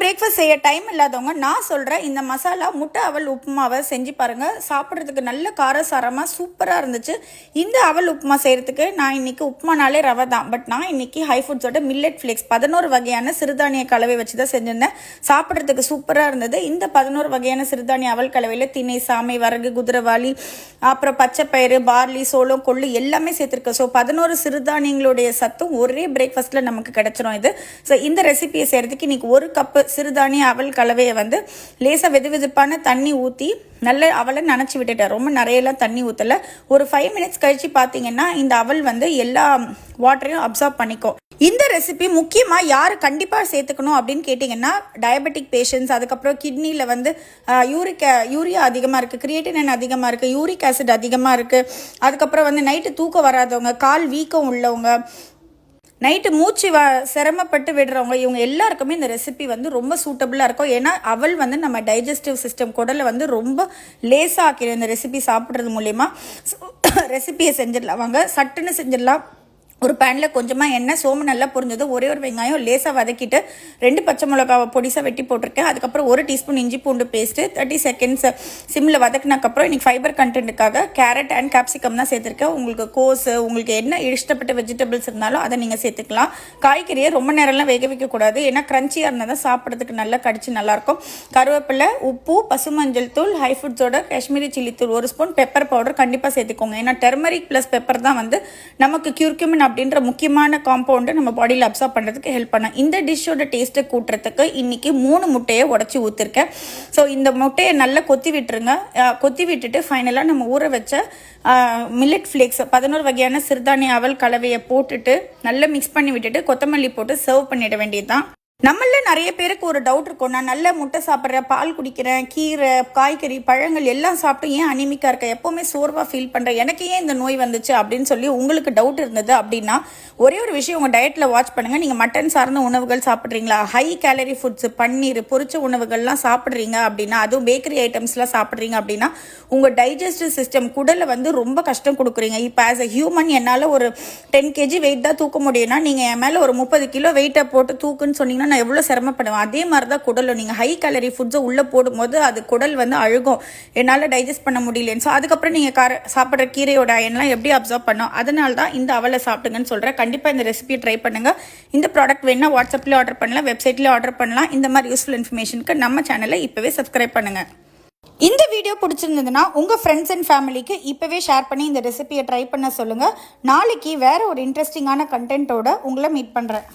Breakfast செய்ய time இல்லாதவங்க நான் சொல்கிறேன் இந்த மசாலா முட்டை அவல் உப்புமாவை செஞ்சு பாருங்கள். சாப்பிட்றதுக்கு நல்ல காரசாரமாக சூப்பராக இருந்துச்சு. இந்த அவல் உப்புமா செய்கிறதுக்கு நான் இன்றைக்கி உப்புமானாலே ரவை தான். பட் நான் இன்றைக்கி ஹை ஃபுட்ஸோட மில்லட் ஃப்ளேக்ஸ் 11 வகையான சிறுதானிய கலவை வச்சு தான் செஞ்சுருந்தேன். சாப்பிட்றதுக்கு சூப்பராக இருந்தது. இந்த 11 வகையான சிறுதானிய அவல் கலவையில் திணை, சாமை, வரகு, குதிரைவாளி, அப்புறம் பச்சைப்பயிறு, பார்லி, சோளம், கொள்ளு எல்லாமே சேர்த்துருக்கேன். ஸோ 11 சிறுதானியங்களுடைய சத்தும் ஒரே பிரேக்ஃபாஸ்ட்டில் நமக்கு கிடச்சிரும் இது. ஸோ இந்த ரெசிபியை செய்கிறதுக்கு இன்றைக்கி 1 கப்பு சிறுதானிய அவல் கலவையை வந்து லேசாக வெதுவெதுப்பான தண்ணி ஊற்றி நல்ல அவலை நனைச்சி விட்டுட்டேன். ரொம்ப நிறையெல்லாம் தண்ணி ஊற்றலை. ஒரு 5 மினிட்ஸ் கழித்து பார்த்தீங்கன்னா இந்த அவல் வந்து எல்லா வாட்டரையும் அப்சார்ப் பண்ணிக்கும். இந்த ரெசிபி முக்கியமாக யார் கண்டிப்பாக சேர்த்துக்கணும் அப்படின்னு கேட்டிங்கன்னா டயபெட்டிக் பேஷண்ட்ஸ், அதுக்கப்புறம் கிட்னியில் வந்து யூரியா அதிகமாக இருக்குது, கிரியேட்டினின் அதிகமாக இருக்குது, யூரிக் ஆசிட் அதிகமாக இருக்குது, அதுக்கப்புறம் வந்து நைட்டு தூக்கம் வராதவங்க, கால் வீக்கம் உள்ளவங்க, நைட்டு மூச்சு சிரமப்பட்டு விடுறவங்க, இவங்க எல்லாருக்குமே இந்த ரெசிபி வந்து ரொம்ப சூட்டபுளாக இருக்கும். ஏன்னா அவள் வந்து நம்ம டைஜஸ்டிவ் சிஸ்டம் குடலை வந்து ரொம்ப லேசாக ஆக்கிடும் இந்த ரெசிபி சாப்பிட்றது மூலயமா. ரெசிபியை செஞ்சிடலாம் வாங்க, சட்டுன்னு செஞ்சிடலாம். ஒரு பேனில் கொஞ்சமாக எண்ணெய், சோம்பு நல்லா பொரிஞ்சது, ஒரே ஒரு வெங்காயம் லேசாக வதக்கிட்டு 2 பச்சை மிளகாவை பொடிசாக வெட்டி போட்டிருக்கேன். அதுக்கப்புறம் 1 டீஸ்பூன் இஞ்சி பூண்டு பேஸ்ட்டு 30 செகண்ட்ஸ் சிம்மில் வதக்கினதுக்கப்புறம் இன்றைக்கி ஃபைபர் கண்டென்ட்டுக்காக கேரட் அண்ட் கேப்சிகம் தான் சேர்த்துருக்கேன். உங்களுக்கு கோஸு, உங்களுக்கு என்ன இஷ்டப்பட்ட வெஜிடபிள்ஸ் இருந்தாலும் அதை நீங்கள் சேர்த்துக்கலாம். காய்கறியை ரொம்ப நேரம்லாம் வேக வைக்கக்கூடாது, ஏன்னா க்ரன்ச்சியாக இருந்தால் தான் சாப்பிட்றதுக்கு நல்லா கடிச்சு நல்லாயிருக்கும். கருவேப்பிலை, உப்பு, பசுமஞ்சள் தூள், ஹை ஃபுட்ஸோட காஷ்மீரி சில்லி தூள் 1 ஸ்பூன், பெப்பர் பவுடர் கண்டிப்பாக சேர்த்துக்கோங்க. ஏன்னா டெர்மரிக் ப்ளஸ் பெப்பர் தான் வந்து நமக்கு கியூர்க்யூமின் அப்படின்ற முக்கியமான காம்பவுண்டை நம்ம பாடியில் அப்சார்ப் பண்ணுறதுக்கு ஹெல்ப் பண்ண. இந்த டிஷ்ஷோட டேஸ்ட்டை கூட்டுறதுக்கு இன்றைக்கி 3 முட்டையை உடச்சி ஊற்றிருக்கேன். ஸோ இந்த முட்டையை நல்லா கொத்தி விட்டுருங்க. கொத்தி விட்டுட்டு ஃபைனலாக நம்ம ஊற வச்ச மில்லட் ஃப்ளேக்ஸ் 11 வகையான சிறுதானிய அவல் கலவையை போட்டுட்டு நல்லா மிக்ஸ் பண்ணி விட்டுட்டு கொத்தமல்லி போட்டு சர்வ் பண்ணிட வேண்டியது தான். நம்மள நிறைய பேருக்கு ஒரு டவுட் இருக்கும், நான் நல்ல முட்டை சாப்பிட்றேன், பால் குடிக்கிறேன், கீரை, காய்கறி, பழங்கள் எல்லாம் சாப்பிட்டு ஏன் அனிமிக்காக இருக்கேன், எப்போவுமே சோர்வாக ஃபீல் பண்ணுறேன், எனக்கு ஏன் இந்த நோய் வந்துச்சு அப்படின்னு சொல்லி உங்களுக்கு டவுட் இருந்தது அப்படின்னா ஒரே ஒரு விஷயம் உங்கள் டயட்டில் வாட்ச் பண்ணுங்கள். நீங்கள் மட்டன் சார்ந்த உணவுகள் சாப்பிட்றீங்களா, ஹை கேலரி ஃபுட்ஸ், பன்னீர், பொரிச்ச உணவுகள்லாம் சாப்பிட்றீங்க அப்படின்னா, அதுவும் பேக்கரி ஐட்டம்ஸ்லாம் சாப்பிட்றீங்க அப்படின்னா உங்கள் டைஜஸ்டிவ் சிஸ்டம் குடலை வந்து ரொம்ப கஷ்டம் கொடுக்குறீங்க. இப்போ ஆஸ் அ ஹியூமன் என்னால் ஒரு 10 kg வெயிட் தான் தூக்க முடியும்னா நீங்கள் என் மேலே ஒரு 30 கிலோ வெயிட்டை போட்டு தூக்குன்னு சொன்னீங்கன்னா நான் எவ்வளோ சிரமப்படுவேன். அதே மாதிரி தான் குடலும், நீங்கள் ஹை கேலரி ஃபுட்ஸை உள்ளே போடும்போது அது குடல் வந்து அழுகும், என்னால் டைஜஸ்ட் பண்ண முடியலன்னு. ஸோ அதுக்கப்புறம் நீங்கள் சாப்பிட்ற கீரையோட அயன்லாம் எப்படி அப்சர்வ் பண்ணோம், அதனால தான் இந்த அவலை சாப்பிடுங்கன்னு சொல்கிறேன். கண்டிப்பாக இந்த ரெசிபியை ட்ரை பண்ணுங்கள். இந்த ப்ராடக்ட் வேணுன்னா வாட்ஸ்அப்லேயே ஆர்டர் பண்ணலாம், வெப்சைட்லேயே ஆர்டர் பண்ணலாம். இந்த மாதிரி யூஸ்ஃபுல் இன்ஃபர்மேஷனுக்கு நம்ம சேனலை இப்போவே சப்ஸ்கிரைப் பண்ணுங்கள். இந்த வீடியோ பிடிச்சிருந்ததுன்னா உங்கள் ஃப்ரெண்ட்ஸ் அண்ட் ஃபேமிலிக்கு இப்போவே ஷேர் பண்ணி இந்த ரெசிபியை ட்ரை பண்ண சொல்லுங்கள். நாளைக்கு வேறு ஒரு இன்ட்ரெஸ்டிங்கான கண்டென்ட்டோட உங்களை மீட் பண்ணுறேன்.